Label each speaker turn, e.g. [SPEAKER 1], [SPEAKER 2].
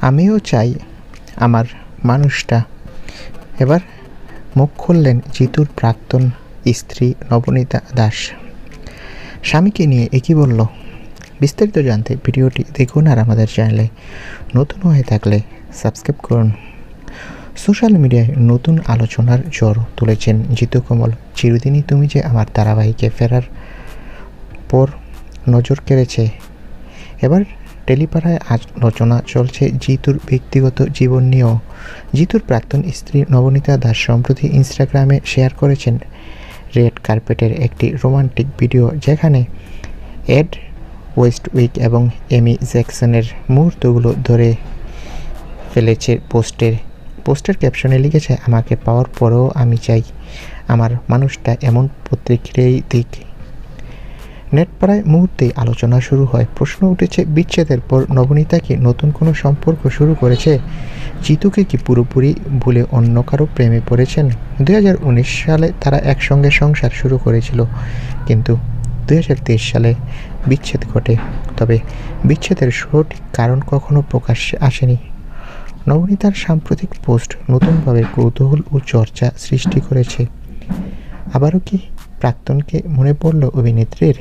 [SPEAKER 1] আমিও চাই আমার মানুষটা। এবার মুখ খুললেন জিতুর প্রাক্তন স্ত্রী নবনীতা দাস। স্বামীকে নিয়ে একই বলল। বিস্তারিত জানতে ভিডিওটি দেখুন, আর আমাদের চ্যানেলে নতুন হয়ে থাকলে সাবস্ক্রাইব করুন। সোশ্যাল মিডিয়ায় নতুন আলোচনার ঝড় তুলেছেন জিতু কমল। চিরদিনই তুমি যে আমার ধারাবাহিকে ফেরার পর নজর কেড়েছে। এবার টেলিপাড়ায় আলোচনা চলছে জিতুর ব্যক্তিগত জীবন নিয়েও। জিতুর প্রাক্তন স্ত্রী নবনীতা দাস সম্প্রতি ইনস্টাগ্রামে শেয়ার করেছেন রেড কার্পেটের একটি রোমান্টিক ভিডিও, যেখানে এড ওয়েস্টউইক এবং এমি জ্যাকসনের মুহূর্তগুলো ধরে ফেলেছে। পোস্টের ক্যাপশনে লিখেছে, আমাকে পাওয়ার পরেও আমি চাই আমার মানুষটা এমন প্রতিক্রিয়াই দিক। নেটপাড়ায় মুহূর্তেই আলোচনা শুরু হয়। প্রশ্ন উঠেছে, বিচ্ছেদের পর নবনীতা কি নতুন কোনো সম্পর্ক শুরু করেছে? জিতুকে কি পুরোপুরি ভুলে অন্য কারো প্রেমে পড়েছেন? 2019 সালে তারা একসঙ্গে সংসার শুরু করেছিল, কিন্তু 2023 সালে বিচ্ছেদ ঘটে। তবে বিচ্ছেদের সঠিক কারণ কখনো প্রকাশ্যে আসেনি। নবনীতার সাম্প্রতিক পোস্ট নতুনভাবে কৌতূহল ও চর্চা সৃষ্টি করেছে। আবারও কি প্রাক্তনকে মনে পড়ল অভিনেত্রীর?